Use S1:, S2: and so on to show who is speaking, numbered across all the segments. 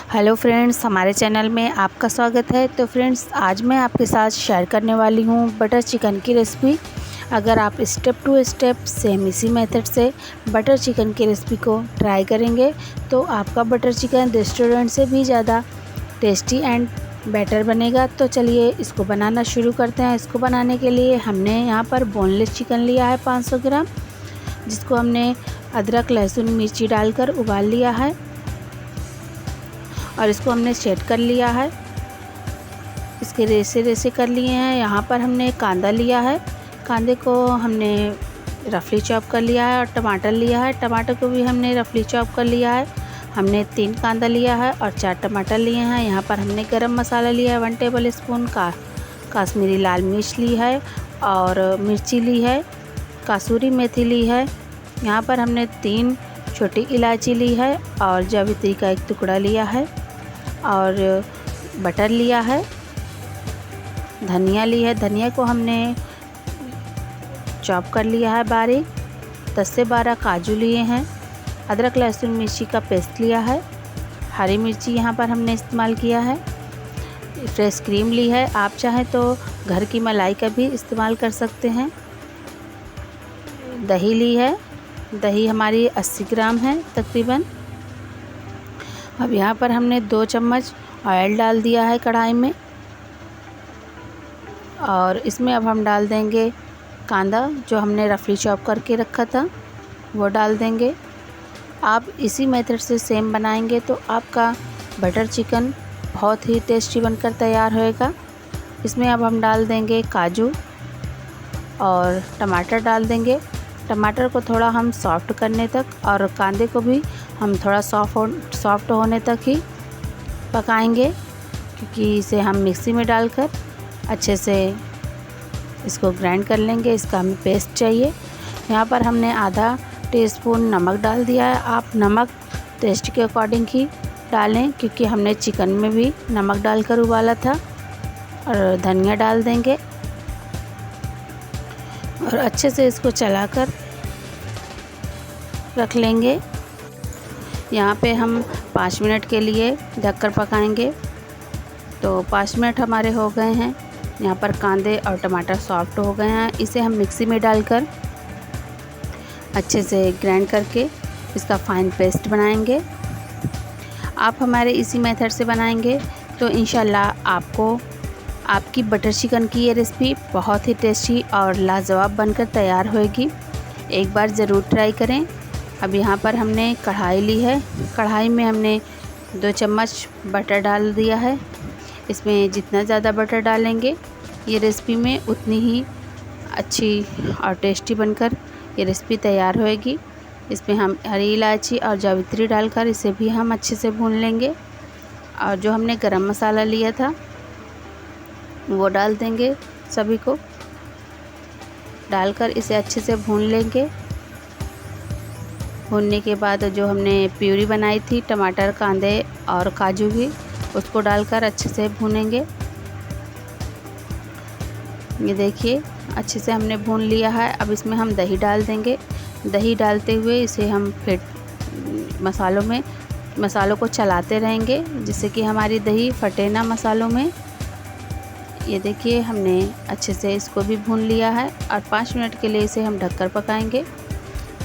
S1: Hello friends, हमारे channel में आपका स्वागत है। तो फ्रेंड्स, आज मैं आपके साथ शेयर करने वाली हूँ बटर चिकन की रेसिपी। अगर आप स्टेप टू स्टेप सेम इसी मेथड से बटर चिकन की रेसिपी को ट्राई करेंगे तो आपका बटर चिकन रेस्टोरेंट से भी ज़्यादा टेस्टी एंड बेटर बनेगा। तो चलिए इसको बनाना शुरू करते हैं। इसको बनाने के लिए हमने यहाँ पर बोनलेस चिकन लिया है 500 ग्राम, जिसको हमने अदरक लहसुन मिर्ची डालकर उबाल लिया है और इसको हमने सेट कर लिया है। इसके रेसे रेसे कर लिए हैं। यहाँ पर हमने कांदा लिया है, कांदे को हमने रफली चॉप कर लिया है और टमाटर लिया है, टमाटर को भी हमने रफली चॉप कर लिया है। हमने 3 कांदा लिया है और 4 टमाटर लिए हैं। यहाँ पर हमने गरम मसाला लिया है 1 टेबल स्पून का, काश्मीरी लाल मिर्च ली है और मिर्ची ली है, कसूरी मेथी ली है। यहाँ पर हमने 3 छोटी इलायची ली है और जावित्री का 1 टुकड़ा लिया है और बटर लिया है, धनिया ली है, धनिया को हमने चॉप कर लिया है बारीक। 10 से 12 काजू लिए हैं, अदरक लहसुन मिर्ची का पेस्ट लिया है, हरी मिर्ची यहाँ पर हमने इस्तेमाल किया है, फ्रेश क्रीम ली है। आप चाहें तो घर की मलाई का भी इस्तेमाल कर सकते हैं। दही ली है, दही हमारी 80 ग्राम है तकरीबन। अब यहाँ पर हमने 2 चम्मच ऑयल डाल दिया है कढ़ाई में और इसमें अब हम डाल देंगे कांदा जो हमने रफली चॉप करके रखा था, वो डाल देंगे। आप इसी मेथड से सेम बनाएंगे तो आपका बटर चिकन बहुत ही टेस्टी बनकर तैयार होएगा। इसमें अब हम डाल देंगे काजू और टमाटर डाल देंगे। टमाटर को थोड़ा हम सॉफ्ट करने तक और कांदे को भी हम थोड़ा सॉफ्ट होने तक ही पकाएंगे, क्योंकि इसे हम मिक्सी में डालकर अच्छे से इसको ग्राइंड कर लेंगे। इसका हमें पेस्ट चाहिए। यहाँ पर हमने आधा टीस्पून नमक डाल दिया है। आप नमक टेस्ट के अकॉर्डिंग ही डालें, क्योंकि हमने चिकन में भी नमक डालकर उबाला था। और धनिया डाल देंगे और अच्छे से इसको चलाकर रख लेंगे। यहाँ पे हम 5 मिनट के लिए ढककर पकाएंगे। तो 5 मिनट हमारे हो गए हैं। यहाँ पर कांदे और टमाटर सॉफ्ट हो गए हैं। इसे हम मिक्सी में डालकर अच्छे से ग्राइंड करके इसका फाइन पेस्ट बनाएंगे। आप हमारे इसी मेथड से बनाएंगे तो इंशाल्लाह आपको आपकी बटर चिकन की ये रेसिपी बहुत ही टेस्टी और लाजवाब बनकर तैयार होएगी। एक बार ज़रूर ट्राई करें। अब यहाँ पर हमने कढ़ाई ली है, कढ़ाई में हमने 2 चम्मच बटर डाल दिया है। इसमें जितना ज़्यादा बटर डालेंगे ये रेसिपी में उतनी ही अच्छी और टेस्टी बनकर ये रेसिपी तैयार होएगी। इसमें हम हरी इलायची और जावित्री डालकर इसे भी हम अच्छे से भून लेंगे और जो हमने गरम मसाला लिया था वो डाल देंगे। सभी को डालकर इसे अच्छे से भून लेंगे। भूनने के बाद जो हमने प्यूरी बनाई थी टमाटर, कांदे और काजू की, उसको डालकर अच्छे से भूनेंगे। ये देखिए अच्छे से हमने भून लिया है। अब इसमें हम दही डाल देंगे। दही डालते हुए इसे हम फिर मसालों को चलाते रहेंगे, जिससे कि हमारी दही फटे ना मसालों में। ये देखिए हमने अच्छे से इसको भी भून लिया है और 5 मिनट के लिए इसे हम ढककर पकाएंगे।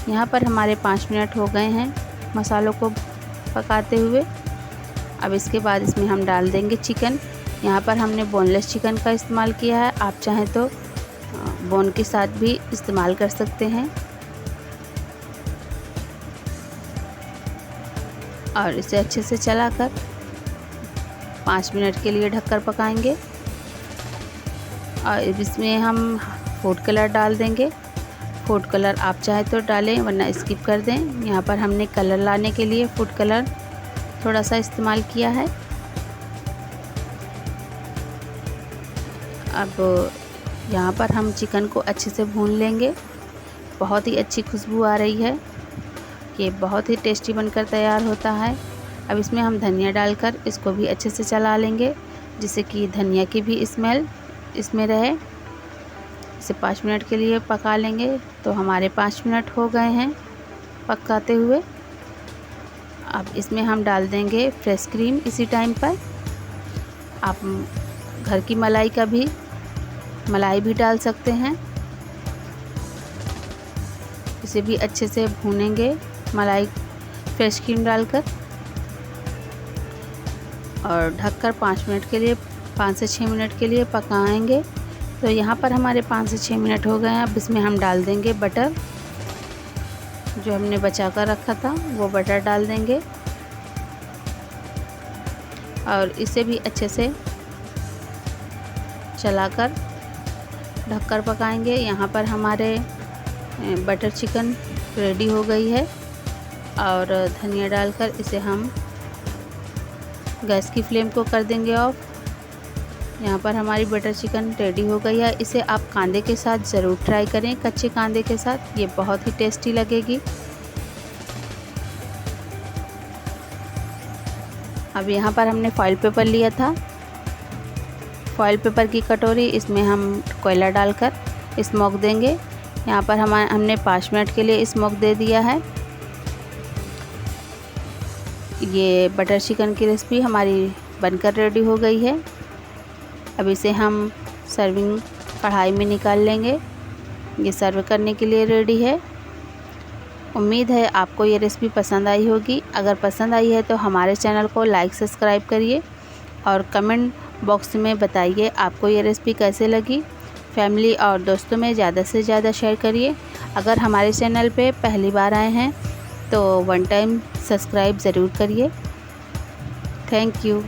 S1: यहाँ पर हमारे 5 मिनट हो गए हैं मसालों को पकाते हुए। अब इसके बाद इसमें हम डाल देंगे चिकन। यहाँ पर हमने बोनलेस चिकन का इस्तेमाल किया है। आप चाहें तो बोन के साथ भी इस्तेमाल कर सकते हैं। और इसे अच्छे से चलाकर 5 मिनट के लिए ढककर पकाएंगे। और इसमें हम फूड कलर डाल देंगे। फूड कलर आप चाहे तो डालें, वरना स्किप कर दें। यहाँ पर हमने कलर लाने के लिए फूड कलर थोड़ा सा इस्तेमाल किया है। अब यहाँ पर हम चिकन को अच्छे से भून लेंगे। बहुत ही अच्छी खुशबू आ रही है। ये बहुत ही टेस्टी बनकर तैयार होता है। अब इसमें हम धनिया डालकर इसको भी अच्छे से चला लेंगे, जिससे कि धनिया की भी स्मेल इसमें रहे। इसे 5 मिनट के लिए पका लेंगे। तो हमारे 5 मिनट हो गए हैं पकाते हुए। अब इसमें हम डाल देंगे फ्रेश क्रीम इसी टाइम पर। आप घर की मलाई भी डाल सकते हैं। इसे भी अच्छे से भूनेंगे मलाई फ्रेश क्रीम डालकर, और ढककर 5 से 6 मिनट के लिए पकाएंगे। तो यहाँ पर हमारे 5 से 6 मिनट हो गए हैं। अब इसमें हम डाल देंगे बटर, जो हमने बचा कर रखा था वो बटर डाल देंगे, और इसे भी अच्छे से चलाकर ढककर पकाएंगे। यहाँ पर हमारे बटर चिकन रेडी हो गई है, और धनिया डालकर इसे हम गैस की फ्लेम को कर देंगे ऑफ। यहाँ पर हमारी बटर चिकन रेडी हो गई है। इसे आप कांदे के साथ ज़रूर ट्राई करें, कच्चे कांदे के साथ, ये बहुत ही टेस्टी लगेगी। अब यहाँ पर हमने फॉइल पेपर लिया था, फॉइल पेपर की कटोरी, इसमें हम कोयला डालकर स्मोक देंगे। यहाँ पर हमने 5 मिनट के लिए स्मोक दे दिया है। ये बटर चिकन की रेसिपी हमारी बनकर रेडी हो गई है। अब इसे हम सर्विंग कढ़ाई में निकाल लेंगे। ये सर्व करने के लिए रेडी है। उम्मीद है आपको ये रेसिपी पसंद आई होगी। अगर पसंद आई है तो हमारे चैनल को लाइक सब्सक्राइब करिए, और कमेंट बॉक्स में बताइए आपको ये रेसिपी कैसे लगी। फैमिली और दोस्तों में ज़्यादा से ज़्यादा शेयर करिए। अगर हमारे चैनल पे पहली बार आए हैं तो 1 टाइम सब्सक्राइब ज़रूर करिए। Thank you.